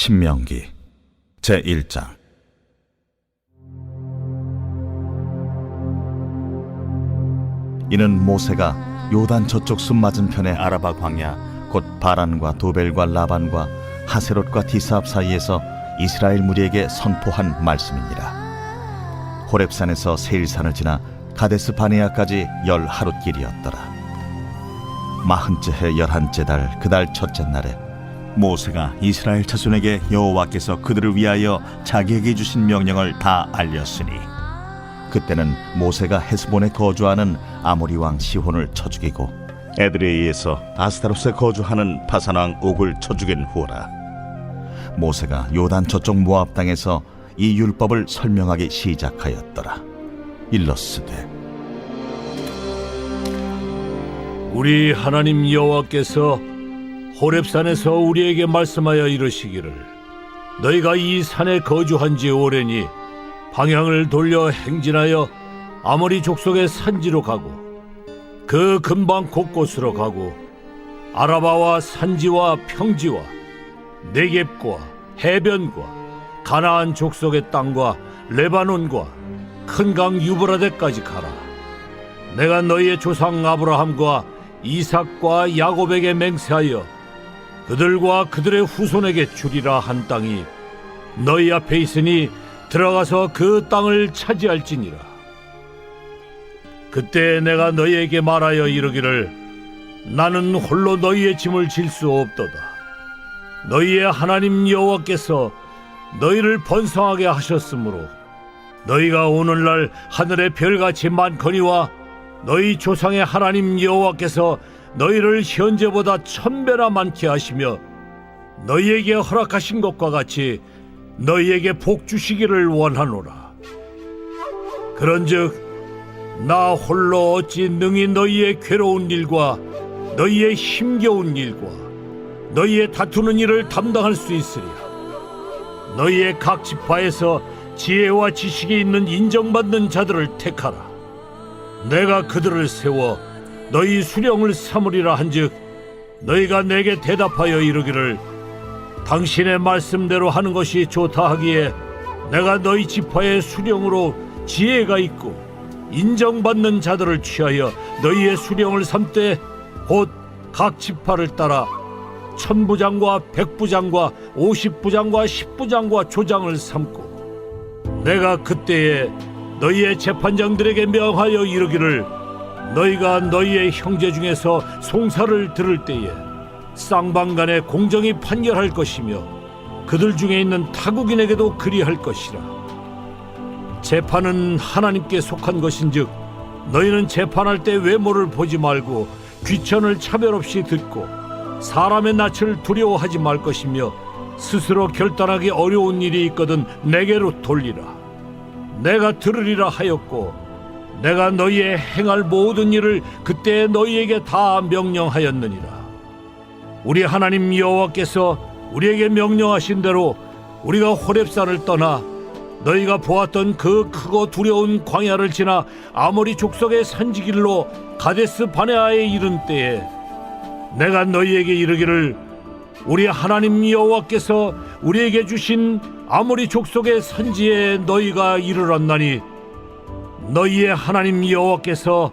신명기 제1장. 이는 모세가 요단 저쪽 숲 맞은편의 아라바 광야 곧 바란과 도벨과 라반과 하세롯과 디스압 사이에서 이스라엘 무리에게 선포한 말씀이니라. 호렙산에서 세일산을 지나 가데스 바네아까지 10하룻길이었더라. 40째 해 11째 달 그 달 첫째 날에 모세가 이스라엘 자손에게 여호와께서 그들을 위하여 자기에게 주신 명령을 다 알렸으니, 그때는 모세가 헤스본에 거주하는 아모리 왕 시혼을 쳐 죽이고 에드레이에서 아스타롯에 거주하는 바산 왕 옥을 쳐 죽인 후라. 모세가 요단 저쪽 모압 땅에서 이 율법을 설명하기 시작하였더라. 일러스되, 우리 하나님 여호와께서 호렙산에서 우리에게 말씀하여 이르시기를, 너희가 이 산에 거주한 지 오래니 방향을 돌려 행진하여 아모리 족속의 산지로 가고 그 근방 곳곳으로 가고 아라바와 산지와 평지와 네겝과 해변과 가나안 족속의 땅과 레바논과 큰 강 유브라데까지 가라. 내가 너희의 조상 아브라함과 이삭과 야곱에게 맹세하여 그들과 그들의 후손에게 주리라 한 땅이 너희 앞에 있으니 들어가서 그 땅을 차지할지니라. 그때 내가 너희에게 말하여 이르기를, 나는 홀로 너희의 짐을 질 수 없도다. 너희의 하나님 여호와께서 너희를 번성하게 하셨으므로 너희가 오늘날 하늘의 별같이 많거니와 너희 조상의 하나님 여호와께서 너희를 현재보다 1000배나 많게 하시며 너희에게 허락하신 것과 같이 너희에게 복 주시기를 원하노라. 그런즉 나 홀로 어찌 능히 너희의 괴로운 일과 너희의 힘겨운 일과 너희의 다투는 일을 담당할 수 있으랴. 너희의 각 지파에서 지혜와 지식이 있는 인정받는 자들을 택하라. 내가 그들을 세워 너희 수령을 삼으리라 한즉, 너희가 내게 대답하여 이르기를, 당신의 말씀대로 하는 것이 좋다 하기에 내가 너희 지파의 수령으로 지혜가 있고 인정받는 자들을 취하여 너희의 수령을 삼되 곧 각 지파를 따라 1000부장과 100부장과 50부장과 10부장과 조장을 삼고, 내가 그때에 너희의 재판장들에게 명하여 이르기를, 너희가 너희의 형제 중에서 송사를 들을 때에 쌍방간에 공정히 판결할 것이며 그들 중에 있는 타국인에게도 그리할 것이라. 재판은 하나님께 속한 것인즉 너희는 재판할 때 외모를 보지 말고 귀천을 차별 없이 듣고 사람의 낯을 두려워하지 말 것이며, 스스로 결단하기 어려운 일이 있거든 내게로 돌리라. 내가 들으리라 하였고 내가 너희의 행할 모든 일을 그때 너희에게 다 명령하였느니라. 우리 하나님 여호와께서 우리에게 명령하신 대로 우리가 호렙산을 떠나 너희가 보았던 그 크고 두려운 광야를 지나 아모리 족속의 산지길로 가데스 바네아에 이른 때에 내가 너희에게 이르기를, 우리 하나님 여호와께서 우리에게 주신 아모리 족속의 산지에 너희가 이르렀나니, 너희의 하나님 여호와께서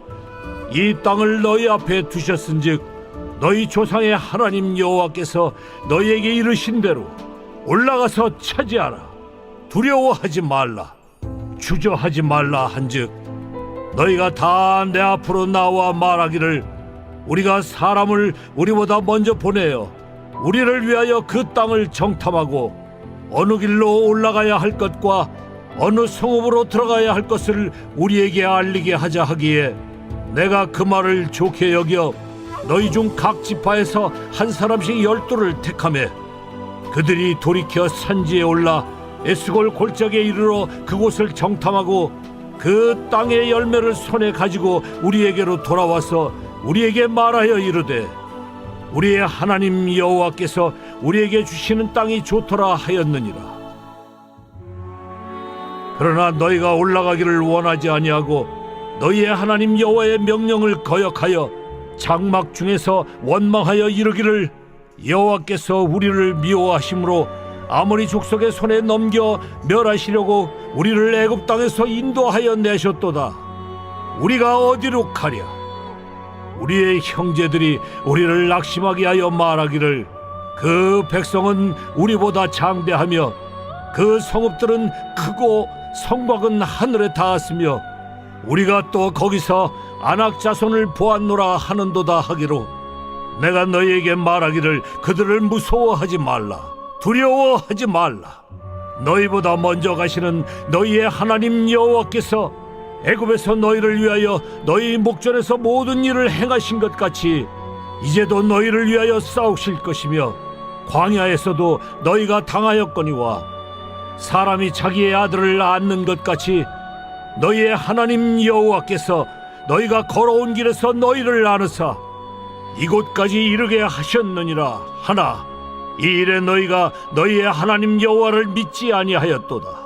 이 땅을 너희 앞에 두셨은즉 너희 조상의 하나님 여호와께서 너희에게 이르신 대로 올라가서 차지하라. 두려워하지 말라. 주저하지 말라 한즉, 너희가 다 내 앞으로 나와 말하기를, 우리가 사람을 우리보다 먼저 보내어 우리를 위하여 그 땅을 정탐하고 어느 길로 올라가야 할 것과 어느 성읍으로 들어가야 할 것을 우리에게 알리게 하자 하기에, 내가 그 말을 좋게 여겨 너희 중 각 지파에서 한 사람씩 12를 택하매 그들이 돌이켜 산지에 올라 에스골 골짜기에 이르러 그곳을 정탐하고 그 땅의 열매를 손에 가지고 우리에게로 돌아와서 우리에게 말하여 이르되, 우리의 하나님 여호와께서 우리에게 주시는 땅이 좋더라 하였느니라. 그러나 너희가 올라가기를 원하지 아니하고 너희의 하나님 여호와의 명령을 거역하여 장막 중에서 원망하여 이르기를, 여호와께서 우리를 미워하심으로 아모리 족속의 손에 넘겨 멸하시려고 우리를 애굽 땅에서 인도하여 내셨도다. 우리가 어디로 가랴? 우리의 형제들이 우리를 낙심하게 하여 말하기를 그 백성은 우리보다 장대하며 그 성읍들은 크고 성곽은 하늘에 닿았으며 우리가 또 거기서 아낙 자손을 보았노라 하는도다 하기로 내가 너희에게 말하기를 그들을 무서워하지 말라, 두려워하지 말라. 너희보다 먼저 가시는 너희의 하나님 여호와께서 애굽에서 너희를 위하여 너희 목전에서 모든 일을 행하신 것 같이 이제도 너희를 위하여 싸우실 것이며 광야에서도 너희가 당하였거니와 사람이 자기의 아들을 낳는 것 같이 너희의 하나님 여호와께서 너희가 걸어온 길에서 너희를 나누사 이곳까지 이르게 하셨느니라 하나 이 일에 너희가 너희의 하나님 여호와를 믿지 아니하였도다.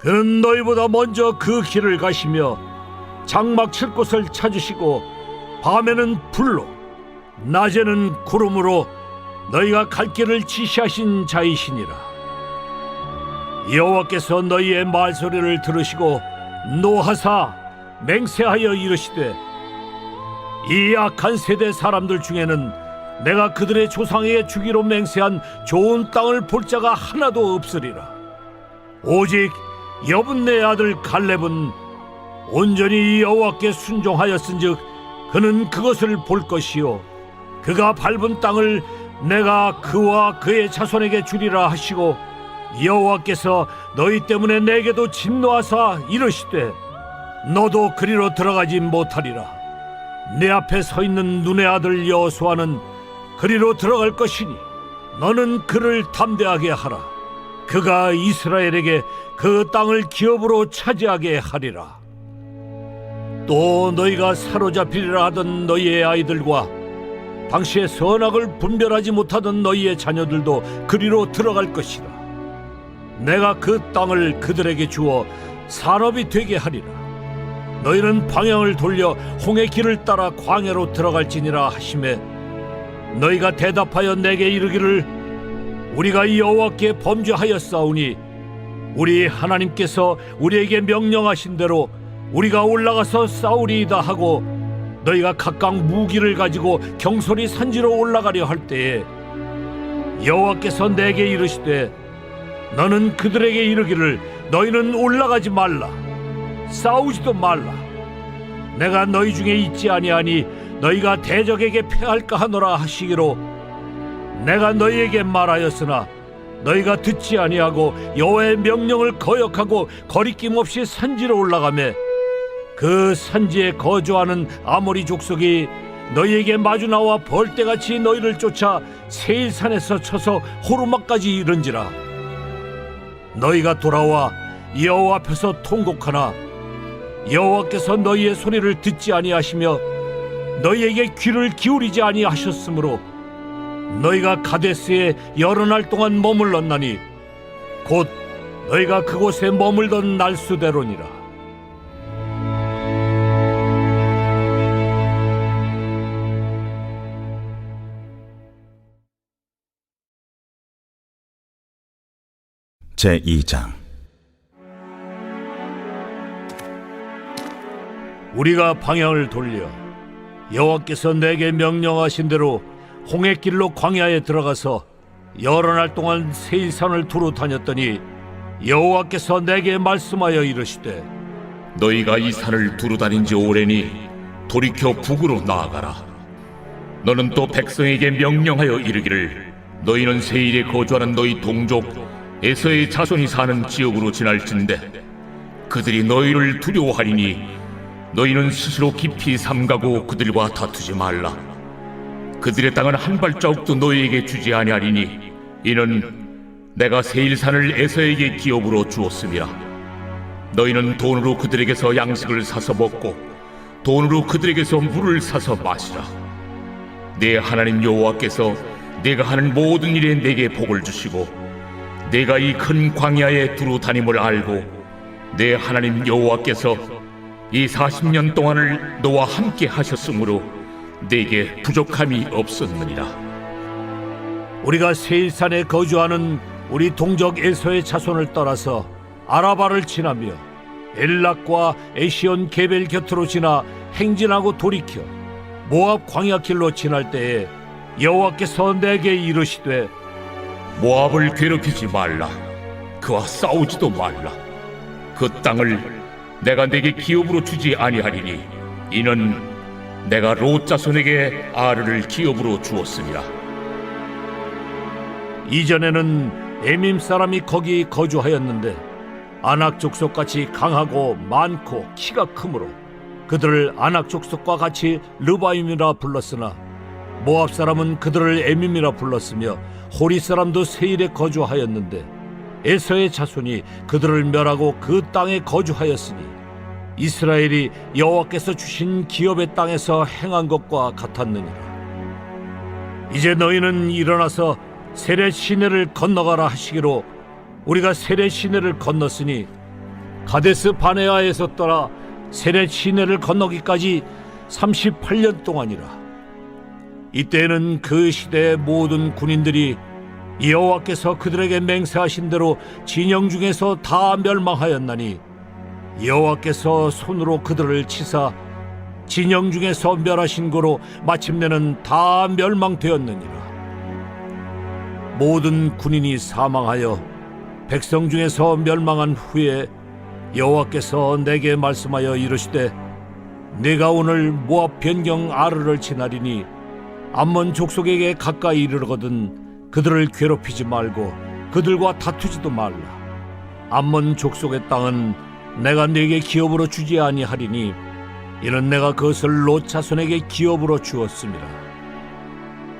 그는 너희보다 먼저 그 길을 가시며 장막 칠 곳을 찾으시고 밤에는 불로 낮에는 구름으로 너희가 갈 길을 지시하신 자이시니라. 여호와께서 너희의 말소리를 들으시고 노하사 맹세하여 이르시되 이 악한 세대 사람들 중에는 내가 그들의 조상에게 주기로 맹세한 좋은 땅을 볼 자가 하나도 없으리라. 오직 여분네 아들 갈렙은 온전히 여호와께 순종하였은즉 그는 그것을 볼 것이요 그가 밟은 땅을 내가 그와 그의 자손에게 주리라 하시고 여호와께서 너희 때문에 내게도 진노하사 이르시되 너도 그리로 들어가지 못하리라. 내 앞에 서 있는 눈의 아들 여호수아는 그리로 들어갈 것이니 너는 그를 담대하게 하라. 그가 이스라엘에게 그 땅을 기업으로 차지하게 하리라. 또 너희가 사로잡히리라 하던 너희의 아이들과 당시에 선악을 분별하지 못하던 너희의 자녀들도 그리로 들어갈 것이라. 내가 그 땅을 그들에게 주어 산업이 되게 하리라. 너희는 방향을 돌려 홍해 길을 따라 광야로 들어갈지니라 하시매 너희가 대답하여 내게 이르기를 우리가 여호와께 범죄하였사오니 우리 하나님께서 우리에게 명령하신 대로 우리가 올라가서 싸우리이다 하고 너희가 각각 무기를 가지고 경솔히 산지로 올라가려 할 때에 여호와께서 내게 이르시되 너는 그들에게 이르기를 너희는 올라가지 말라, 싸우지도 말라. 내가 너희 중에 있지 아니하니 너희가 대적에게 패할까 하노라 하시기로 내가 너희에게 말하였으나 너희가 듣지 아니하고 여호와의 명령을 거역하고 거리낌 없이 산지로 올라가매 그 산지에 거주하는 아모리 족속이 너희에게 마주 나와 벌떼같이 너희를 쫓아 세일산에서 쳐서 호르마까지 이른지라. 너희가 돌아와 여호와 앞에서 통곡하나 여호와께서 너희의 소리를 듣지 아니하시며 너희에게 귀를 기울이지 아니하셨으므로 너희가 가데스에 여러 날 동안 머물렀나니 곧 너희가 그곳에 머물던 날수대로니라. 제2장 우리가 방향을 돌려 여호와께서 내게 명령하신 대로 홍해길로 광야에 들어가서 여러 날 동안 세일산을 두루 다녔더니 여호와께서 내게 말씀하여 이르시되 너희가 이 산을 두루 다닌 지 오래니 돌이켜 북으로 나아가라. 너는 또 백성에게 명령하여 이르기를 너희는 세일에 거주하는 너희 동족 에서의 자손이 사는 지역으로 지날진대 그들이 너희를 두려워하리니 너희는 스스로 깊이 삼가고 그들과 다투지 말라. 그들의 땅은 한 발자국도 너희에게 주지 아니하리니 이는 내가 세일산을 에서에게 기업으로 주었음이라. 너희는 돈으로 그들에게서 양식을 사서 먹고 돈으로 그들에게서 물을 사서 마시라. 내 하나님 여호와께서 내가 하는 모든 일에 내게 복을 주시고 내가 이 큰 광야에 두루 다님을 알고 내 하나님 여호와께서 이 40년 동안을 너와 함께 하셨으므로 내게 부족함이 없었느니라. 우리가 세일산에 거주하는 우리 동족 에서의 자손을 떠나서 아라바를 지나며 엘락과 에시온 게벨 곁으로 지나 행진하고 돌이켜 모압 광야길로 지날 때에 여호와께서 내게 이르시되 모압을 괴롭히지 말라. 그와 싸우지도 말라. 그 땅을 내가 내게 기업으로 주지 아니하리니 이는 내가 롯 자손에게 아르를 기업으로 주었습니다. 이전에는 에밈 사람이 거기 거주하였는데 아낙 족속같이 강하고 많고 키가 크므로 그들을 아낙 족속과 같이 르바임이라 불렀으나 모압 사람은 그들을 에밈이라 불렀으며 호리 사람도 세일에 거주하였는데 에서의 자손이 그들을 멸하고 그 땅에 거주하였으니 이스라엘이 여호와께서 주신 기업의 땅에서 행한 것과 같았느니라. 이제 너희는 일어나서 세렛 시내를 건너가라 하시기로 우리가 세렛 시내를 건넜으니 가데스 바네아에서 떠나 세렛 시내를 건너기까지 38년 동안이라. 이때에는 그 시대의 모든 군인들이 여호와께서 그들에게 맹세하신 대로 진영 중에서 다 멸망하였나니 여호와께서 손으로 그들을 치사 진영 중에서 멸하신 고로 마침내는 다 멸망되었느니라. 모든 군인이 사망하여 백성 중에서 멸망한 후에 여호와께서 내게 말씀하여 이르시되 내가 오늘 모압 변경 아르를 지나리니 암몬 족속에게 가까이 이르거든 그들을 괴롭히지 말고 그들과 다투지도 말라. 암몬 족속의 땅은 내가 네게 기업으로 주지 아니하리니 이는 내가 그것을 롯 자손에게 기업으로 주었습니다.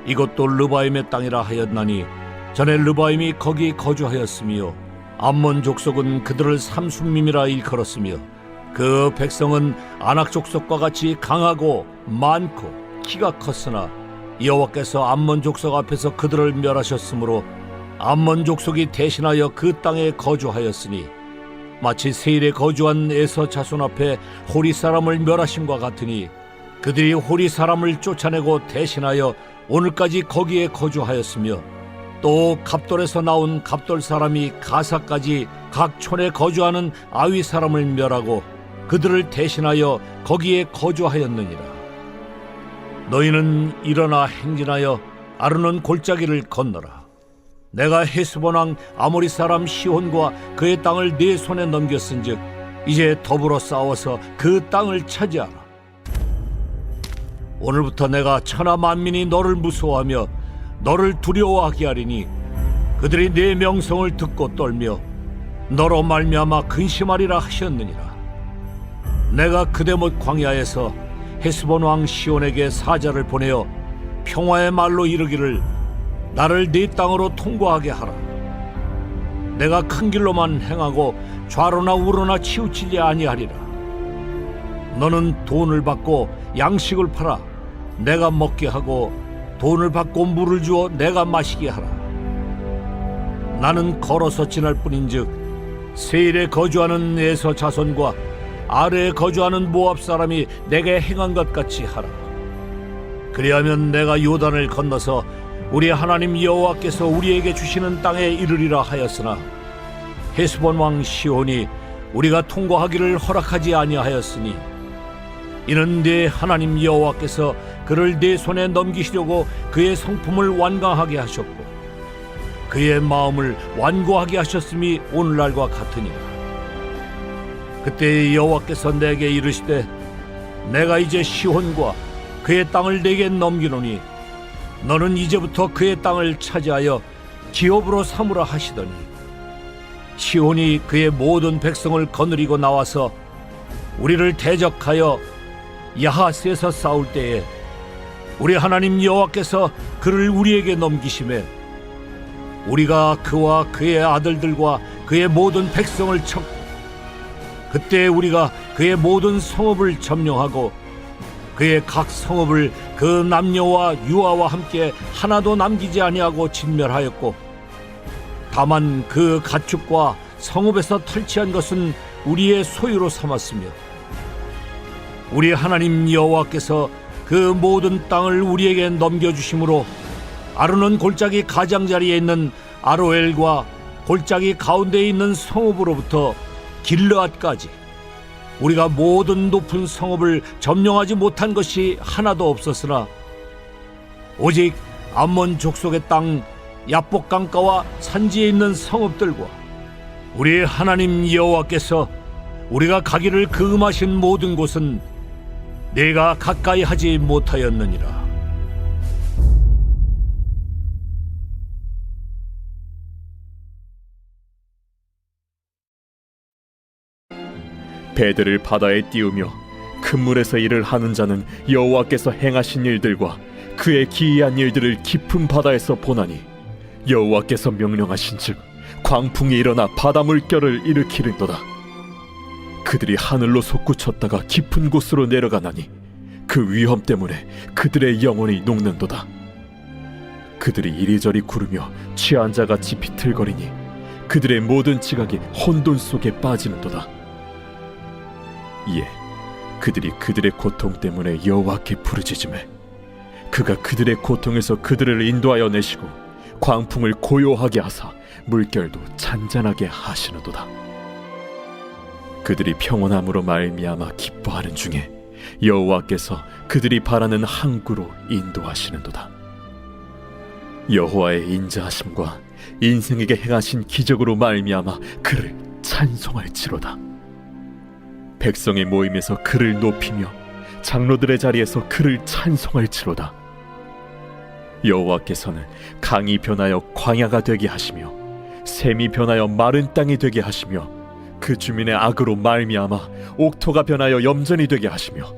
이것도 르바임의 땅이라 하였나니 전에 르바임이 거기 거주하였으며 암몬 족속은 그들을 삼순밈이라 일컬었으며 그 백성은 아낙 족속과 같이 강하고 많고 키가 컸으나 여호와께서 암몬 족속 앞에서 그들을 멸하셨으므로 암몬 족속이 대신하여 그 땅에 거주하였으니 마치 세일에 거주한 에서 자손 앞에 호리 사람을 멸하심과 같으니 그들이 호리 사람을 쫓아내고 대신하여 오늘까지 거기에 거주하였으며 또 갑돌에서 나온 갑돌 사람이 가사까지 각 촌에 거주하는 아위 사람을 멸하고 그들을 대신하여 거기에 거주하였느니라. 너희는 일어나 행진하여 아르논 골짜기를 건너라. 내가 헤스본 왕 아모리 사람 시혼과 그의 땅을 네 손에 넘겼은즉 이제 더불어 싸워서 그 땅을 차지하라. 오늘부터 내가 천하 만민이 너를 무서워하며 너를 두려워하게 하리니 그들이 네 명성을 듣고 떨며 너로 말미암아 근심하리라 하셨느니라. 내가 그대못 광야에서 헤스본 왕 시온에게 사자를 보내어 평화의 말로 이르기를 나를 네 땅으로 통과하게 하라. 내가 큰 길로만 행하고 좌로나 우로나 치우치지 아니하리라. 너는 돈을 받고 양식을 팔아 내가 먹게 하고 돈을 받고 물을 주어 내가 마시게 하라. 나는 걸어서 지날 뿐인즉 세일에 거주하는 에서 자손과 아래에 거주하는 모압 사람이 내게 행한 것 같이 하라. 그리하면 내가 요단을 건너서 우리 하나님 여호와께서 우리에게 주시는 땅에 이르리라 하였으나 헤스본 왕 시온이 우리가 통과하기를 허락하지 아니하였으니 이는 네 하나님 여호와께서 그를 네 손에 넘기시려고 그의 성품을 완강하게 하셨고 그의 마음을 완고하게 하셨음이 오늘날과 같으니라. 그때 여호와께서 내게 이르시되 내가 이제 시온과 그의 땅을 내게 넘기노니 너는 이제부터 그의 땅을 차지하여 기업으로 삼으라 하시더니 시온이 그의 모든 백성을 거느리고 나와서 우리를 대적하여 야하스에서 싸울 때에 우리 하나님 여호와께서 그를 우리에게 넘기심에 우리가 그와 그의 아들들과 그의 모든 백성을 쳤고 그때 우리가 그의 모든 성읍을 점령하고 그의 각 성읍을 그 남녀와 유아와 함께 하나도 남기지 아니하고 진멸하였고 다만 그 가축과 성읍에서 탈취한 것은 우리의 소유로 삼았으며 우리 하나님 여호와께서 그 모든 땅을 우리에게 넘겨주심으로 아르논 골짜기 가장자리에 있는 아로엘과 골짜기 가운데에 있는 성읍으로부터 길르앗까지 우리가 모든 높은 성읍을 점령하지 못한 것이 하나도 없었으나 오직 암몬 족속의 땅 야복 강가와 산지에 있는 성읍들과 우리의 하나님 여호와께서 우리가 가기를 금하신 모든 곳은 내가 가까이 하지 못하였느니라. 배들을 바다에 띄우며 큰 물에서 일을 하는 자는 여호와께서 행하신 일들과 그의 기이한 일들을 깊은 바다에서 보나니 여호와께서 명령하신즉 광풍이 일어나 바다 물결을 일으키는도다. 그들이 하늘로 솟구쳤다가 깊은 곳으로 내려가나니 그 위험 때문에 그들의 영혼이 녹는도다. 그들이 이리저리 구르며 취한 자같이 비틀거리니 그들의 모든 지각이 혼돈 속에 빠지는도다. 이에 그들이 그들의 고통 때문에 여호와께 부르짖으매 그가 그들의 고통에서 그들을 인도하여 내시고 광풍을 고요하게 하사 물결도 잔잔하게 하시는도다. 그들이 평온함으로 말미암아 기뻐하는 중에 여호와께서 그들이 바라는 항구로 인도하시는도다. 여호와의 인자하심과 인생에게 행하신 기적으로 말미암아 그를 찬송할지로다. 백성의 모임에서 그를 높이며 장로들의 자리에서 그를 찬송할지로다. 여호와께서는 강이 변하여 광야가 되게 하시며 샘이 변하여 마른 땅이 되게 하시며 그 주민의 악으로 말미암아 옥토가 변하여 염전이 되게 하시며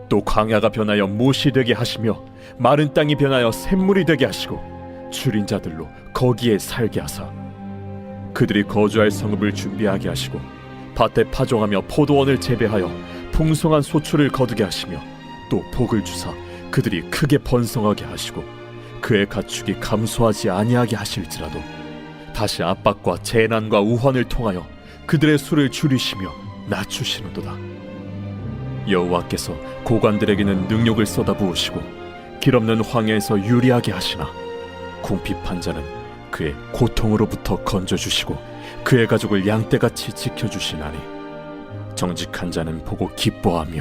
또 광야가 변하여 못이 되게 하시며 마른 땅이 변하여 샘물이 되게 하시고 줄인 자들로 거기에 살게 하사 그들이 거주할 성읍을 준비하게 하시고 밭에 파종하며 포도원을 재배하여 풍성한 소출을 거두게 하시며 또 복을 주사 그들이 크게 번성하게 하시고 그의 가축이 감소하지 아니하게 하실지라도 다시 압박과 재난과 우환을 통하여 그들의 수를 줄이시며 낮추시는도다. 여호와께서 고관들에게는 능력을 쏟아부으시고 길없는 황야에서 유리하게 하시나 궁핍한 자는 그의 고통으로부터 건져주시고 그의 가족을 양떼같이 지켜주시나니 정직한 자는 보고 기뻐하며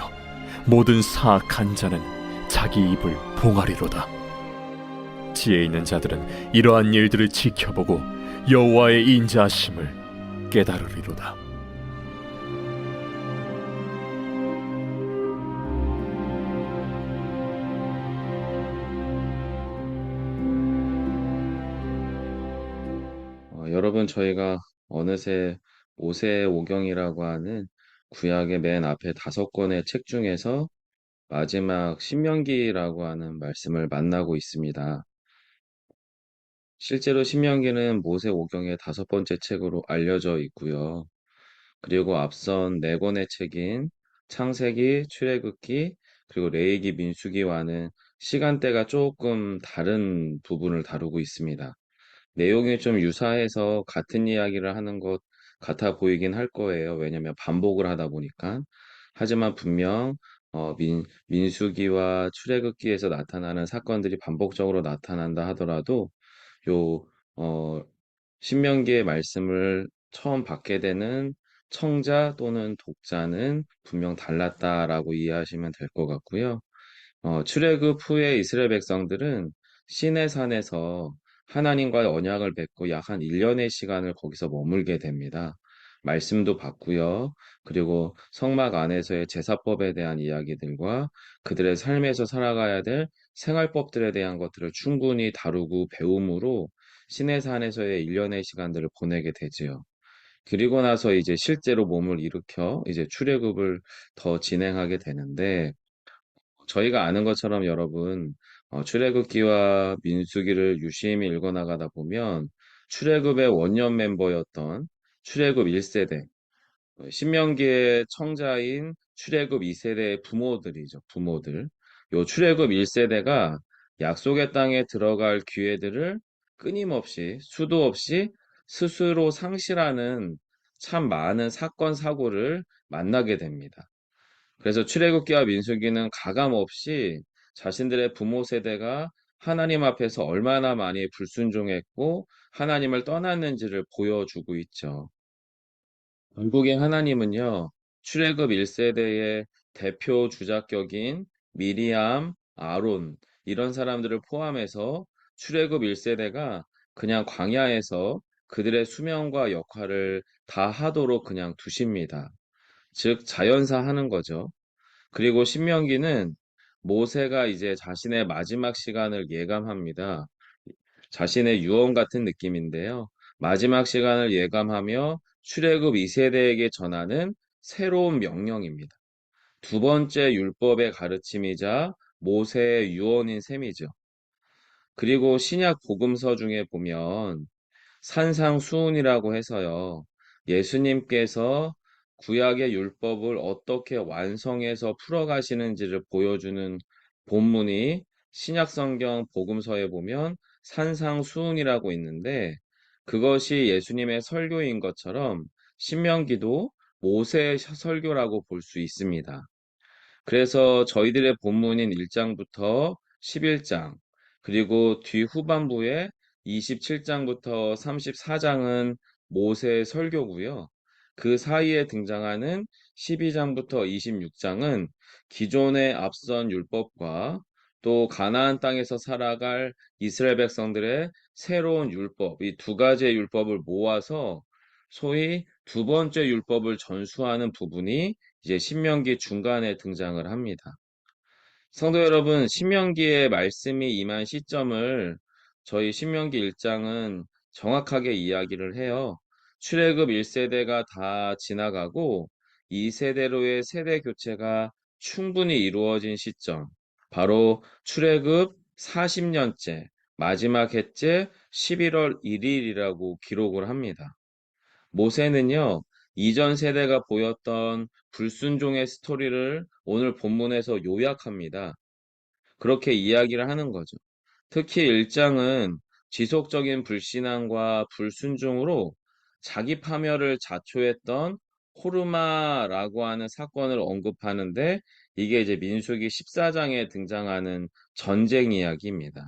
모든 사악한 자는 자기 입을 봉하리로다. 지혜 있는 자들은 이러한 일들을 지켜보고 여호와의 인자하심을 깨달으리로다. 여러분, 저희가 어느새 모세오경이라고 하는 구약의 맨 앞에 5권의 책 중에서 마지막 신명기라고 하는 말씀을 만나고 있습니다. 실제로 신명기는 모세오경의 5번째 책으로 알려져 있고요. 그리고 앞선 4권의 책인 창세기, 출애굽기, 그리고 레위기, 민수기와는 시간대가 조금 다른 부분을 다루고 있습니다. 내용이 좀 유사해서 같은 이야기를 하는 것 같아 보이긴 할 거예요. 왜냐면 반복을 하다 보니까. 하지만 분명 민수기와 출애굽기에서 나타나는 사건들이 반복적으로 나타난다 하더라도 요 신명기의 말씀을 처음 받게 되는 청자 또는 독자는 분명 달랐다라고 이해하시면 될 것 같고요. 출애굽 후에 이스라엘 백성들은 시내 산에서 하나님과의 언약을 맺고 약 한 1년의 시간을 거기서 머물게 됩니다. 말씀도 받고요. 그리고 성막 안에서의 제사법에 대한 이야기들과 그들의 삶에서 살아가야 될 생활법들에 대한 것들을 충분히 다루고 배움으로 시내 산에서의 1년의 시간들을 보내게 되지요. 그리고 나서 이제 실제로 몸을 일으켜 이제 출애굽을 더 진행하게 되는데 저희가 아는 것처럼 여러분 출애굽기와 민수기를 유심히 읽어나가다 보면 출애굽의 원년 멤버였던 출애굽 1세대, 신명기의 청자인 출애굽 2세대의 부모들이죠. 부모들. 요 출애굽 1세대가 약속의 땅에 들어갈 기회들을 끊임없이 수도 없이 스스로 상실하는 참 많은 사건 사고를 만나게 됩니다. 그래서 출애굽기와 민수기는 가감 없이 자신들의 부모 세대가 하나님 앞에서 얼마나 많이 불순종했고 하나님을 떠났는지를 보여주고 있죠. 결국에 하나님은요, 출애굽 1세대의 대표 주작격인 미리암, 아론, 이런 사람들을 포함해서 출애굽 1세대가 그냥 광야에서 그들의 수명과 역할을 다 하도록 그냥 두십니다. 즉, 자연사 하는 거죠. 그리고 신명기는 모세가 이제 자신의 마지막 시간을 예감합니다. 자신의 유언 같은 느낌인데요. 마지막 시간을 예감하며 출애굽 2세대에게 전하는 새로운 명령입니다. 두 번째 율법의 가르침이자 모세의 유언인 셈이죠. 그리고 신약 복음서 중에 보면 산상수훈이라고 해서요. 예수님께서 구약의 율법을 어떻게 완성해서 풀어가시는지를 보여주는 본문이 신약성경 복음서에 보면 산상수훈이라고 있는데 그것이 예수님의 설교인 것처럼 신명기도 모세의 설교라고 볼 수 있습니다. 그래서 저희들의 본문인 1장부터 11장, 그리고 뒤후반부에 27장부터 34장은 모세의 설교고요. 그 사이에 등장하는 12장부터 26장은 기존의 앞선 율법과 또 가나안 땅에서 살아갈 이스라엘 백성들의 새로운 율법, 이 두 가지의 율법을 모아서 소위 두 번째 율법을 전수하는 부분이 이제 신명기 중간에 등장을 합니다. 성도 여러분, 신명기의 말씀이 임한 시점을 저희 신명기 1장은 정확하게 이야기를 해요. 출애굽 1세대가 다 지나가고 2세대로의 세대 교체가 충분히 이루어진 시점, 바로 출애굽 40년째 마지막 해째 11월 1일이라고 기록을 합니다. 모세는요, 이전 세대가 보였던 불순종의 스토리를 오늘 본문에서 요약합니다. 그렇게 이야기를 하는 거죠. 특히 1장은 지속적인 불신앙과 불순종으로 자기 파멸을 자초했던 호르마라고 하는 사건을 언급하는데 이게 이제 민수기 14장에 등장하는 전쟁 이야기입니다.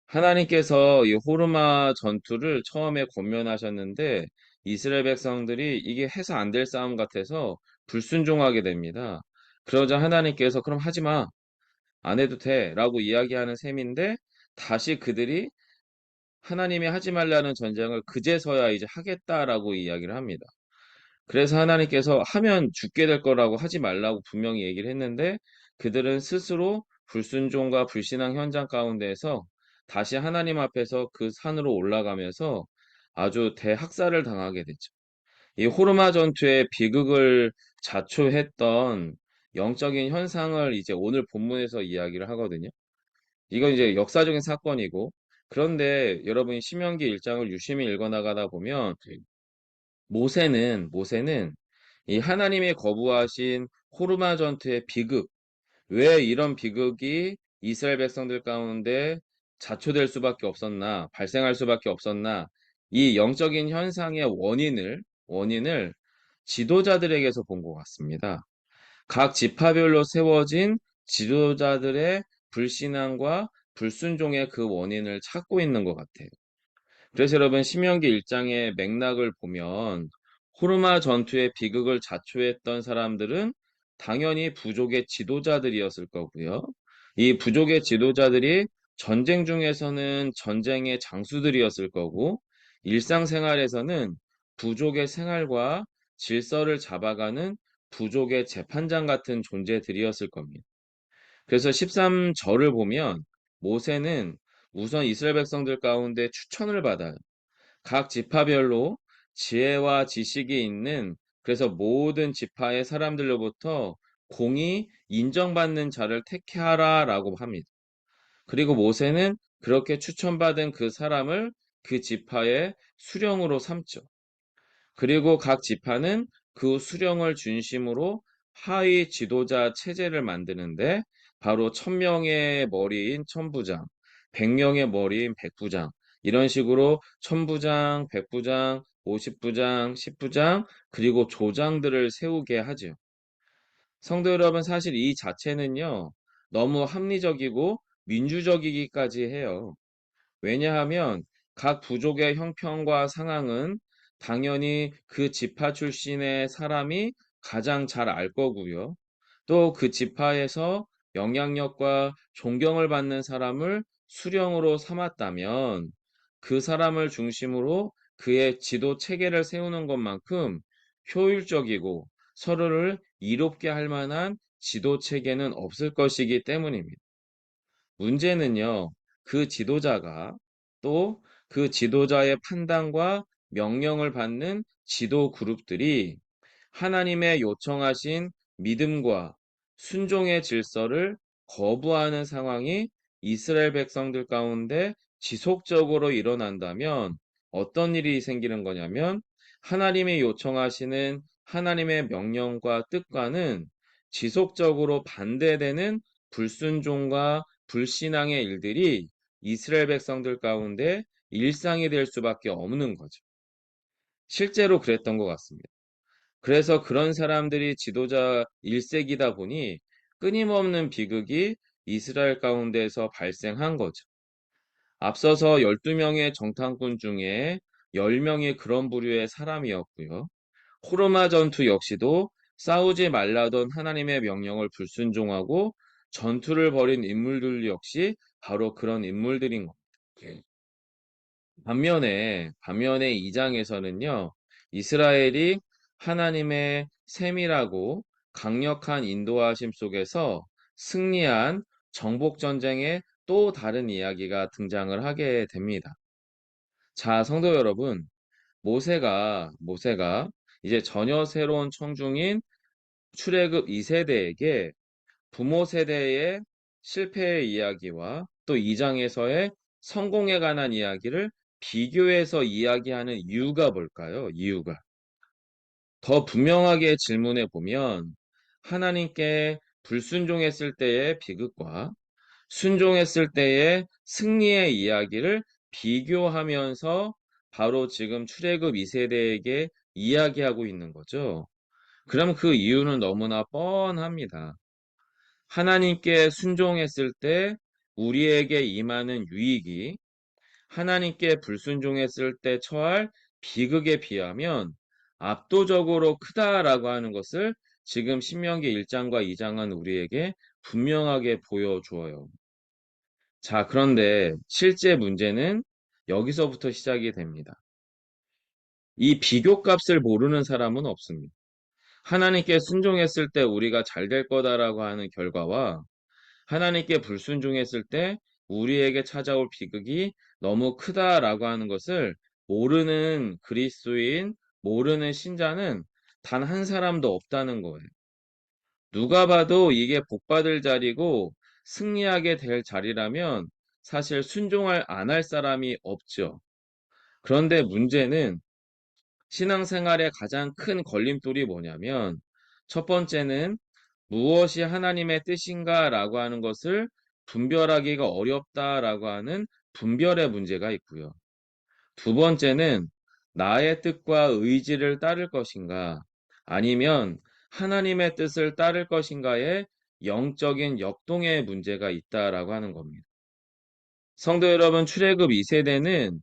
하나님께서 이 호르마 전투를 처음에 권면하셨는데 이스라엘 백성들이 이게 해서 안 될 싸움 같아서 불순종하게 됩니다. 그러자 하나님께서 그럼 하지 마. 안 해도 돼. 라고 이야기하는 셈인데 다시 그들이 하나님이 하지 말라는 전쟁을 그제서야 이제 하겠다라고 이야기를 합니다. 그래서 하나님께서 하면 죽게 될 거라고 하지 말라고 분명히 얘기를 했는데 그들은 스스로 불순종과 불신앙 현장 가운데에서 다시 하나님 앞에서 그 산으로 올라가면서 아주 대학살을 당하게 되죠. 이 호르마 전투의 비극을 자초했던 영적인 현상을 이제 오늘 본문에서 이야기를 하거든요. 이건 이제 역사적인 사건이고 그런데 여러분이 신명기 1장을 유심히 읽어나가다 보면 모세는 이 하나님이 거부하신 호르마 전투의 비극, 왜 이런 비극이 이스라엘 백성들 가운데 자초될 수밖에 없었나, 발생할 수밖에 없었나, 이 영적인 현상의 원인을 지도자들에게서 본 것 같습니다. 각 지파별로 세워진 지도자들의 불신앙과 불순종의 그 원인을 찾고 있는 것 같아요. 그래서 여러분 신명기 1장의 맥락을 보면 호르마 전투의 비극을 자초했던 사람들은 당연히 부족의 지도자들이었을 거고요. 이 부족의 지도자들이 전쟁 중에서는 전쟁의 장수들이었을 거고 일상생활에서는 부족의 생활과 질서를 잡아가는 부족의 재판장 같은 존재들이었을 겁니다. 그래서 13절을 보면 모세는 우선 이스라엘 백성들 가운데 추천을 받아요. 각 지파별로 지혜와 지식이 있는 그래서 모든 지파의 사람들로부터 공이 인정받는 자를 택하라라고 합니다. 그리고 모세는 그렇게 추천받은 그 사람을 그 지파의 수령으로 삼죠. 그리고 각 지파는 그 수령을 중심으로 하위 지도자 체제를 만드는데 바로 1000명의 머리인 천부장, 100명의 머리인 백부장 이런 식으로 천부장, 백부장, 50부장, 10부장 그리고 조장들을 세우게 하죠. 성도 여러분 사실 이 자체는요 너무 합리적이고 민주적이기까지 해요. 왜냐하면 각 부족의 형편과 상황은 당연히 그 지파 출신의 사람이 가장 잘 알 거고요. 또 그 지파에서 영향력과 존경을 받는 사람을 수령으로 삼았다면 그 사람을 중심으로 그의 지도 체계를 세우는 것만큼 효율적이고 서로를 이롭게 할 만한 지도 체계는 없을 것이기 때문입니다. 문제는요, 그 지도자가 또 그 지도자의 판단과 명령을 받는 지도 그룹들이 하나님의 요청하신 믿음과 순종의 질서를 거부하는 상황이 이스라엘 백성들 가운데 지속적으로 일어난다면 어떤 일이 생기는 거냐면 하나님이 요청하시는 하나님의 명령과 뜻과는 지속적으로 반대되는 불순종과 불신앙의 일들이 이스라엘 백성들 가운데 일상이 될 수밖에 없는 거죠. 실제로 그랬던 것 같습니다. 그래서 그런 사람들이 지도자 1세기다 보니 끊임없는 비극이 이스라엘 가운데서 발생한 거죠. 앞서서 12명의 정탐꾼 중에 10명이 그런 부류의 사람이었고요. 호르마 전투 역시도 싸우지 말라던 하나님의 명령을 불순종하고 전투를 벌인 인물들 역시 바로 그런 인물들인 겁니다. 반면에 2장에서는요, 이스라엘이 하나님의 세밀하고 강력한 인도하심 속에서 승리한 정복 전쟁의 또 다른 이야기가 등장을 하게 됩니다. 자, 성도 여러분, 모세가 이제 전혀 새로운 청중인 출애굽 2세대에게 부모 세대의 실패의 이야기와 또 2장에서의 성공에 관한 이야기를 비교해서 이야기하는 이유가 뭘까요? 이유가. 더 분명하게 질문해 보면 하나님께 불순종했을 때의 비극과 순종했을 때의 승리의 이야기를 비교하면서 바로 지금 출애굽 2세대에게 이야기하고 있는 거죠. 그럼 그 이유는 너무나 뻔합니다. 하나님께 순종했을 때 우리에게 임하는 유익이 하나님께 불순종했을 때 처할 비극에 비하면 압도적으로 크다라고 하는 것을 지금 신명기 1장과 2장은 우리에게 분명하게 보여주어요. 자, 그런데 실제 문제는 여기서부터 시작이 됩니다. 이 비교값을 모르는 사람은 없습니다. 하나님께 순종했을 때 우리가 잘 될 거다라고 하는 결과와 하나님께 불순종했을 때 우리에게 찾아올 비극이 너무 크다라고 하는 것을 모르는 그리스도인, 모르는 신자는 단 한 사람도 없다는 거예요. 누가 봐도 이게 복받을 자리고 승리하게 될 자리라면 사실 순종을 안 할 사람이 없죠. 그런데 문제는 신앙생활의 가장 큰 걸림돌이 뭐냐면 첫 번째는 무엇이 하나님의 뜻인가라고 하는 것을 분별하기가 어렵다라고 하는 분별의 문제가 있고요. 두 번째는 나의 뜻과 의지를 따를 것인가 아니면 하나님의 뜻을 따를 것인가의 영적인 역동의 문제가 있다라고 하는 겁니다. 성도 여러분, 출애굽 2세대는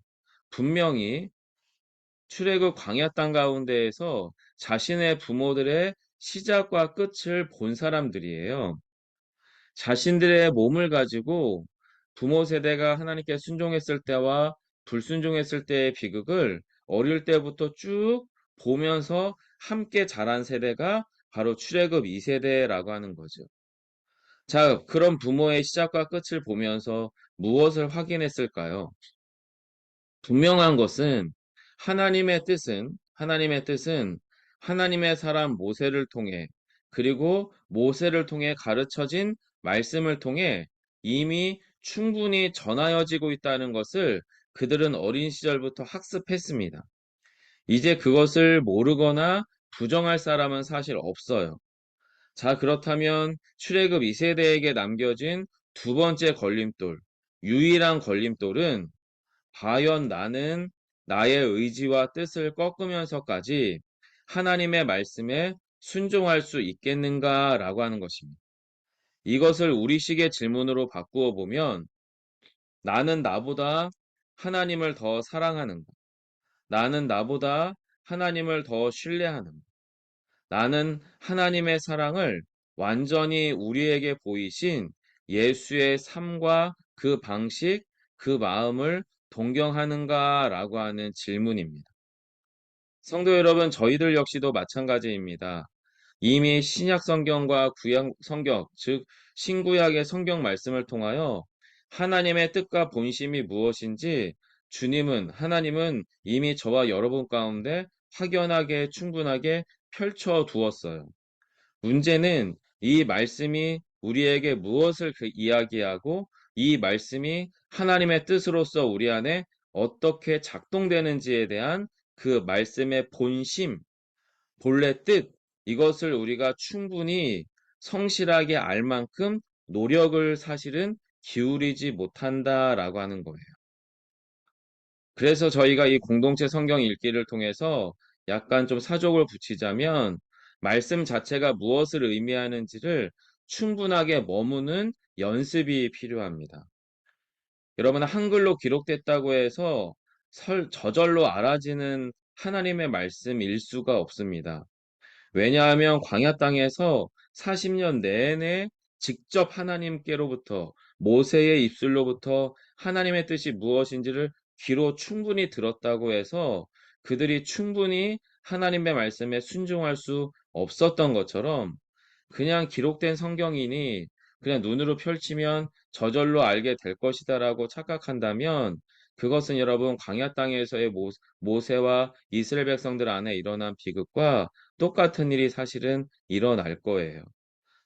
분명히 출애굽 광야 땅 가운데에서 자신의 부모들의 시작과 끝을 본 사람들이에요. 자신들의 몸을 가지고 부모 세대가 하나님께 순종했을 때와 불순종했을 때의 비극을 어릴 때부터 쭉 보면서 함께 자란 세대가 바로 출애굽 2세대라고 하는 거죠. 자, 그런 부모의 시작과 끝을 보면서 무엇을 확인했을까요? 분명한 것은 하나님의 뜻은 하나님의 사람 모세를 통해 그리고 모세를 통해 가르쳐진 말씀을 통해 이미 충분히 전하여지고 있다는 것을 그들은 어린 시절부터 학습했습니다. 이제 그것을 모르거나 부정할 사람은 사실 없어요. 자, 그렇다면 출애굽 2세대에게 남겨진 두 번째 걸림돌, 유일한 걸림돌은 과연 나는 나의 의지와 뜻을 꺾으면서까지 하나님의 말씀에 순종할 수 있겠는가라고 하는 것입니다. 이것을 우리식의 질문으로 바꾸어 보면 나는 나보다 하나님을 더 사랑하는가? 나는 나보다 하나님을 더 신뢰하는가? 나는 하나님의 사랑을 완전히 우리에게 보이신 예수의 삶과 그 방식, 그 마음을 동경하는가라고 하는 질문입니다. 성도 여러분, 저희들 역시도 마찬가지입니다. 이미 신약 성경과 구약 성경, 즉 신구약의 성경 말씀을 통하여 하나님의 뜻과 본심이 무엇인지 하나님은 이미 저와 여러분 가운데 확연하게 충분하게 펼쳐 두었어요. 문제는 이 말씀이 우리에게 무엇을 이야기하고 이 말씀이 하나님의 뜻으로서 우리 안에 어떻게 작동되는지에 대한 그 말씀의 본심, 본래 뜻, 이것을 우리가 충분히 성실하게 알 만큼 노력을 사실은 기울이지 못한다라고 하는 거예요. 그래서 저희가 이 공동체 성경 읽기를 통해서 약간 좀 사족을 붙이자면 말씀 자체가 무엇을 의미하는지를 충분하게 머무는 연습이 필요합니다. 여러분, 한글로 기록됐다고 해서 저절로 알아지는 하나님의 말씀일 수가 없습니다. 왜냐하면 광야 땅에서 40년 내내 직접 하나님께로부터 모세의 입술로부터 하나님의 뜻이 무엇인지를 귀로 충분히 들었다고 해서 그들이 충분히 하나님의 말씀에 순종할 수 없었던 것처럼 그냥 기록된 성경이니 그냥 눈으로 펼치면 저절로 알게 될 것이다라고 착각한다면 그것은 여러분 광야 땅에서의 모세와 이스라엘 백성들 안에 일어난 비극과 똑같은 일이 사실은 일어날 거예요.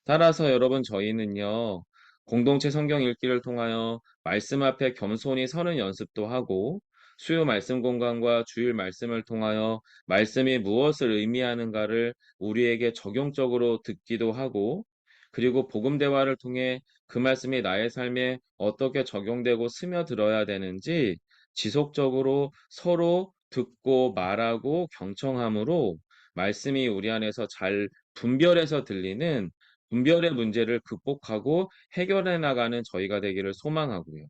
따라서 여러분 저희는요, 공동체 성경 읽기를 통하여 말씀 앞에 겸손히 서는 연습도 하고, 수요 말씀 공간과 주일 말씀을 통하여 말씀이 무엇을 의미하는가를 우리에게 적용적으로 듣기도 하고, 그리고 복음 대화를 통해 그 말씀이 나의 삶에 어떻게 적용되고 스며들어야 되는지 지속적으로 서로 듣고 말하고 경청함으로 말씀이 우리 안에서 잘 분별해서 들리는 분별의 문제를 극복하고 해결해 나가는 저희가 되기를 소망하고요.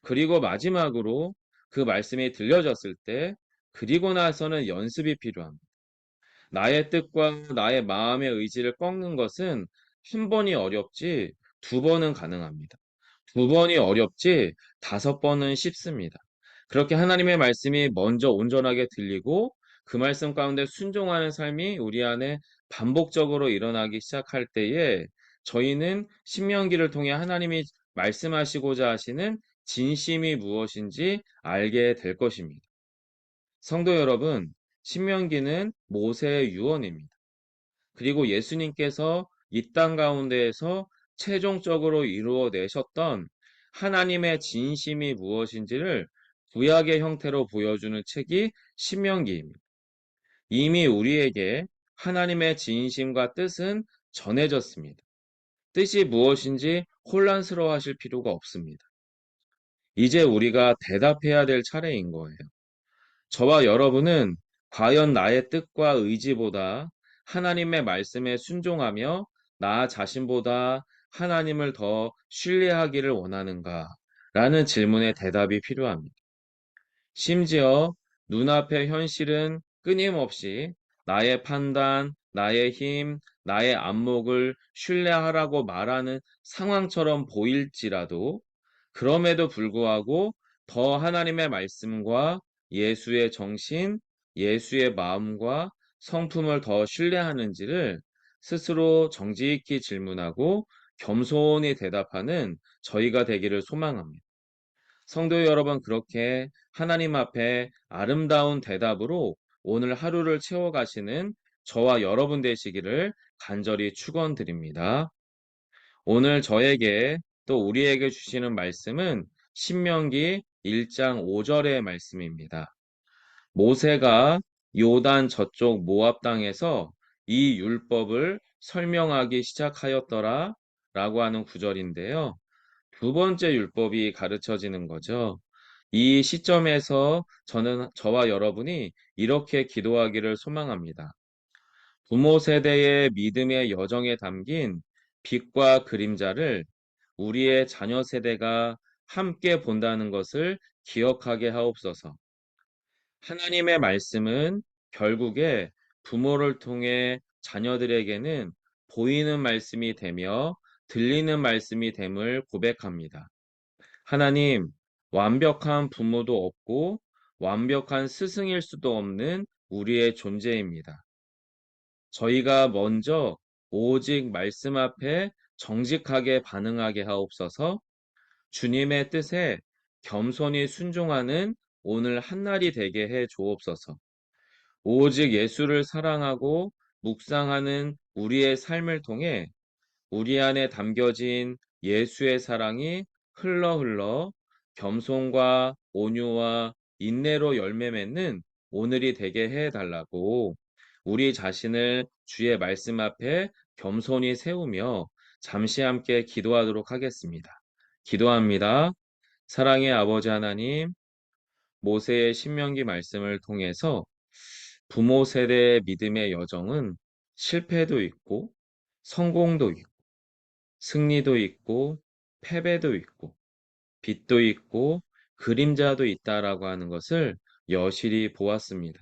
그리고 마지막으로 그 말씀이 들려졌을 때 그리고 나서는 연습이 필요합니다. 나의 뜻과 나의 마음의 의지를 꺾는 것은 한 번이 어렵지 두 번은 가능합니다. 두 번이 어렵지 다섯 번은 쉽습니다. 그렇게 하나님의 말씀이 먼저 온전하게 들리고 그 말씀 가운데 순종하는 삶이 우리 안에 반복적으로 일어나기 시작할 때에 저희는 신명기를 통해 하나님이 말씀하시고자 하시는 진심이 무엇인지 알게 될 것입니다. 성도 여러분, 신명기는 모세의 유언입니다. 그리고 예수님께서 이 땅 가운데에서 최종적으로 이루어내셨던 하나님의 진심이 무엇인지를 구약의 형태로 보여주는 책이 신명기입니다. 이미 우리에게 하나님의 진심과 뜻은 전해졌습니다. 뜻이 무엇인지 혼란스러워하실 필요가 없습니다. 이제 우리가 대답해야 될 차례인 거예요. 저와 여러분은 과연 나의 뜻과 의지보다 하나님의 말씀에 순종하며 나 자신보다 하나님을 더 신뢰하기를 원하는가? 라는 질문에 대답이 필요합니다. 심지어 눈앞의 현실은 끊임없이 나의 판단, 나의 힘, 나의 안목을 신뢰하라고 말하는 상황처럼 보일지라도 그럼에도 불구하고 더 하나님의 말씀과 예수의 정신, 예수의 마음과 성품을 더 신뢰하는지를 스스로 정직히 질문하고 겸손히 대답하는 저희가 되기를 소망합니다. 성도 여러분, 그렇게 하나님 앞에 아름다운 대답으로 오늘 하루를 채워가시는 저와 여러분 되시기를 간절히 축원드립니다. 오늘 저에게 또 우리에게 주시는 말씀은 신명기 1장 5절의 말씀입니다. 모세가 요단 저쪽 모압 땅에서 이 율법을 설명하기 시작하였더라 라고 하는 구절인데요. 두 번째 율법이 가르쳐지는 거죠. 이 시점에서 저와 여러분이 이렇게 기도하기를 소망합니다. 부모 세대의 믿음의 여정에 담긴 빛과 그림자를 우리의 자녀 세대가 함께 본다는 것을 기억하게 하옵소서. 하나님의 말씀은 결국에 부모를 통해 자녀들에게는 보이는 말씀이 되며 들리는 말씀이 됨을 고백합니다. 하나님, 완벽한 부모도 없고 완벽한 스승일 수도 없는 우리의 존재입니다. 저희가 먼저 오직 말씀 앞에 정직하게 반응하게 하옵소서. 주님의 뜻에 겸손히 순종하는 오늘 한날이 되게 해 주옵소서. 오직 예수를 사랑하고 묵상하는 우리의 삶을 통해 우리 안에 담겨진 예수의 사랑이 흘러 겸손과 온유와 인내로 열매 맺는 오늘이 되게 해 달라고 우리 자신을 주의 말씀 앞에 겸손히 세우며 잠시 함께 기도하도록 하겠습니다. 기도합니다. 사랑의 아버지 하나님, 모세의 신명기 말씀을 통해서 부모 세대의 믿음의 여정은 실패도 있고 성공도 있고 승리도 있고 패배도 있고 빛도 있고 그림자도 있다라고 하는 것을 여실히 보았습니다.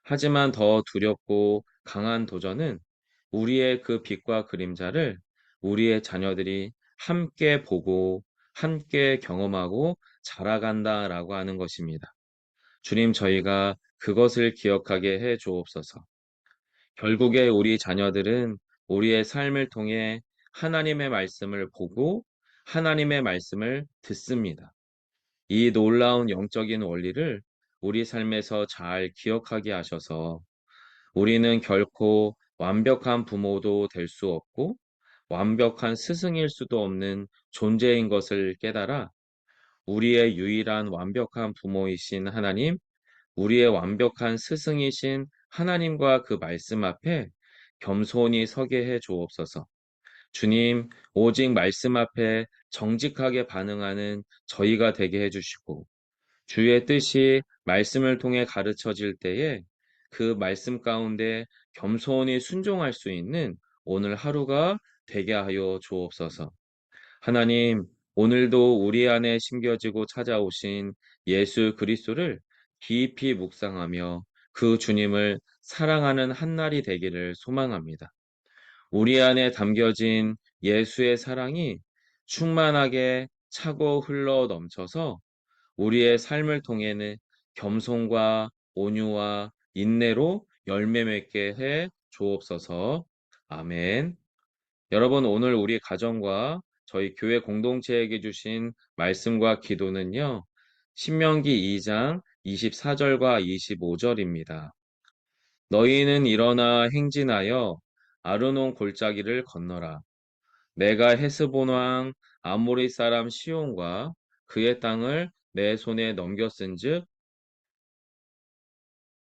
하지만 더 두렵고 강한 도전은 우리의 그 빛과 그림자를 우리의 자녀들이 함께 보고 함께 경험하고 자라간다라고 하는 것입니다. 주님, 저희가 그것을 기억하게 해 주옵소서. 결국에 우리 자녀들은 우리의 삶을 통해 하나님의 말씀을 보고 하나님의 말씀을 듣습니다. 이 놀라운 영적인 원리를 우리 삶에서 잘 기억하게 하셔서 우리는 결코 완벽한 부모도 될 수 없고 완벽한 스승일 수도 없는 존재인 것을 깨달아 우리의 유일한 완벽한 부모이신 하나님, 우리의 완벽한 스승이신 하나님과 그 말씀 앞에 겸손히 서게 해 주옵소서. 주님, 오직 말씀 앞에 정직하게 반응하는 저희가 되게 해 주시고, 주의 뜻이 말씀을 통해 가르쳐질 때에 그 말씀 가운데 겸손히 순종할 수 있는 오늘 하루가 되게 하여 주옵소서. 하나님, 오늘도 우리 안에 심겨지고 찾아오신 예수 그리스도를 깊이 묵상하며 그 주님을 사랑하는 한날이 되기를 소망합니다. 우리 안에 담겨진 예수의 사랑이 충만하게 차고 흘러 넘쳐서 우리의 삶을 통해는 겸손과 온유와 인내로 열매 맺게 해 주옵소서. 아멘. 여러분, 오늘 우리 가정과 저희 교회 공동체에게 주신 말씀과 기도는요, 신명기 2장 24절과 25절입니다. 너희는 일어나 행진하여 아르논 골짜기를 건너라. 내가 헤스본 왕 아모리 사람 시온과 그의 땅을 내 손에 넘겼은즉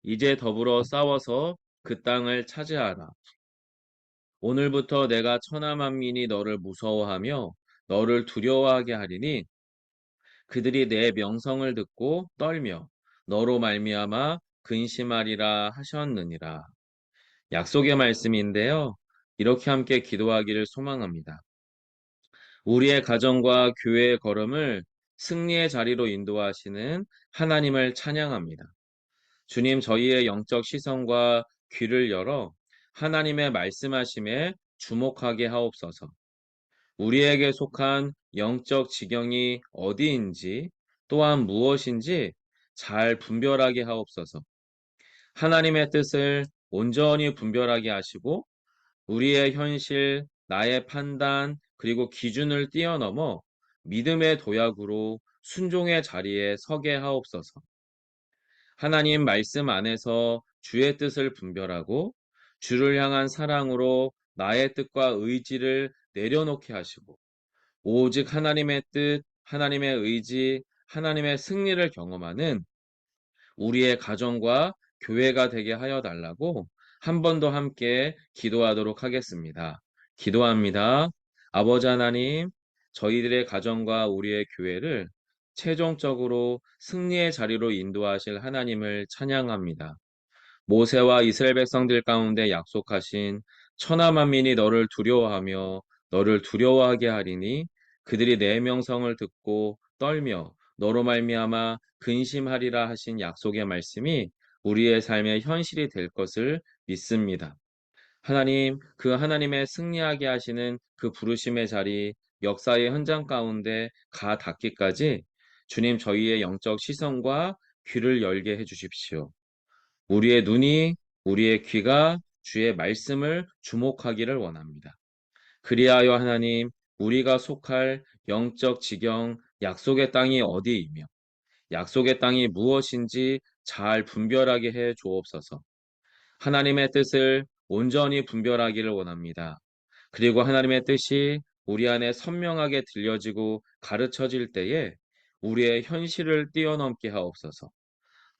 이제 더불어 싸워서 그 땅을 차지하라. 오늘부터 내가 천하 만민이 너를 무서워하며 너를 두려워하게 하리니 그들이 내 명성을 듣고 떨며 너로 말미암아 근심하리라 하셨느니라. 약속의 말씀인데요. 이렇게 함께 기도하기를 소망합니다. 우리의 가정과 교회의 걸음을 승리의 자리로 인도하시는 하나님을 찬양합니다. 주님, 저희의 영적 시선과 귀를 열어 하나님의 말씀하심에 주목하게 하옵소서. 우리에게 속한 영적 지경이 어디인지 또한 무엇인지 잘 분별하게 하옵소서. 하나님의 뜻을 온전히 분별하게 하시고 우리의 현실, 나의 판단, 그리고 기준을 뛰어넘어 믿음의 도약으로 순종의 자리에 서게 하옵소서. 하나님 말씀 안에서 주의 뜻을 분별하고 주를 향한 사랑으로 나의 뜻과 의지를 내려놓게 하시고 오직 하나님의 뜻, 하나님의 의지, 하나님의 승리를 경험하는 우리의 가정과 교회가 되게 하여 달라고 한 번 더 함께 기도하도록 하겠습니다. 기도합니다. 아버지 하나님, 저희들의 가정과 우리의 교회를 최종적으로 승리의 자리로 인도하실 하나님을 찬양합니다. 모세와 이스라엘 백성들 가운데 약속하신 천하 만민이 너를 두려워하며 너를 두려워하게 하리니 그들이 내 명성을 듣고 떨며 너로 말미암아 근심하리라 하신 약속의 말씀이 우리의 삶의 현실이 될 것을 믿습니다. 하나님, 그 하나님의 승리하게 하시는 그 부르심의 자리, 역사의 현장 가운데 가 닿기까지 주님 저희의 영적 시선과 귀를 열게 해 주십시오. 우리의 눈이, 우리의 귀가 주의 말씀을 주목하기를 원합니다. 그리하여 하나님, 우리가 속할 영적 지경, 약속의 땅이 어디이며, 약속의 땅이 무엇인지 잘 분별하게 해 주옵소서. 하나님의 뜻을 온전히 분별하기를 원합니다. 그리고 하나님의 뜻이 우리 안에 선명하게 들려지고 가르쳐질 때에 우리의 현실을 뛰어넘게 하옵소서.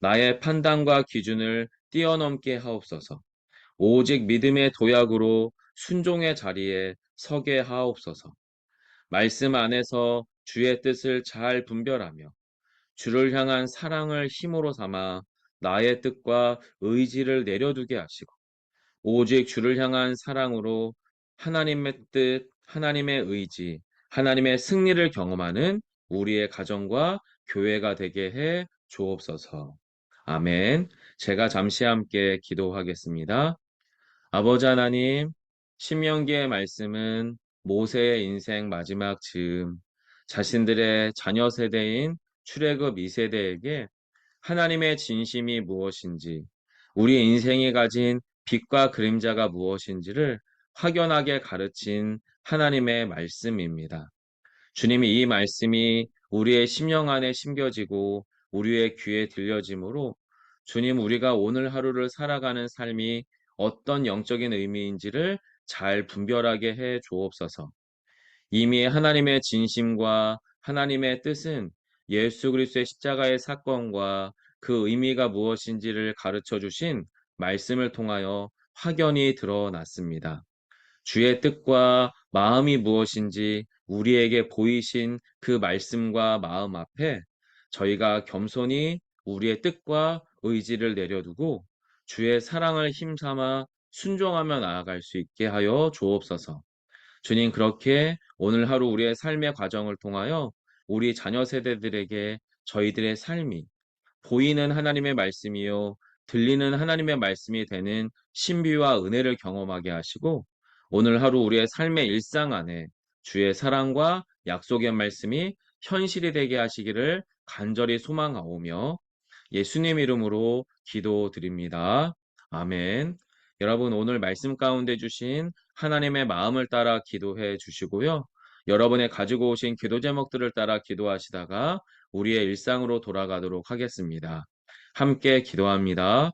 나의 판단과 기준을 뛰어넘게 하옵소서. 오직 믿음의 도약으로 순종의 자리에 서게 하옵소서. 말씀 안에서 주의 뜻을 잘 분별하며 주를 향한 사랑을 힘으로 삼아 나의 뜻과 의지를 내려두게 하시고 오직 주를 향한 사랑으로 하나님의 뜻, 하나님의 의지, 하나님의 승리를 경험하는 우리의 가정과 교회가 되게 해 주옵소서. 아멘. 제가 잠시 함께 기도하겠습니다. 아버지 하나님, 신명기의 말씀은 모세의 인생 마지막 즈음, 자신들의 자녀 세대인 출애굽 2세대에게 하나님의 진심이 무엇인지, 우리 인생이 가진 빛과 그림자가 무엇인지를 확연하게 가르친 하나님의 말씀입니다. 주님이 이 말씀이 우리의 심령 안에 심겨지고 우리의 귀에 들려지므로 주님 우리가 오늘 하루를 살아가는 삶이 어떤 영적인 의미인지를 잘 분별하게 해 주옵소서. 이미 하나님의 진심과 하나님의 뜻은 예수 그리스도의 십자가의 사건과 그 의미가 무엇인지를 가르쳐 주신 말씀을 통하여 확연히 드러났습니다. 주의 뜻과 마음이 무엇인지 우리에게 보이신 그 말씀과 마음 앞에 저희가 겸손히 우리의 뜻과 의지를 내려두고 주의 사랑을 힘삼아 순종하며 나아갈 수 있게 하여 주옵소서. 주님, 그렇게 오늘 하루 우리의 삶의 과정을 통하여 우리 자녀 세대들에게 저희들의 삶이 보이는 하나님의 말씀이요, 들리는 하나님의 말씀이 되는 신비와 은혜를 경험하게 하시고, 오늘 하루 우리의 삶의 일상 안에 주의 사랑과 약속의 말씀이 현실이 되게 하시기를 간절히 소망하오며, 예수님 이름으로 기도드립니다. 아멘. 여러분, 오늘 말씀 가운데 주신 하나님의 마음을 따라 기도해 주시고요. 여러분의 가지고 오신 기도 제목들을 따라 기도하시다가 우리의 일상으로 돌아가도록 하겠습니다. 함께 기도합니다.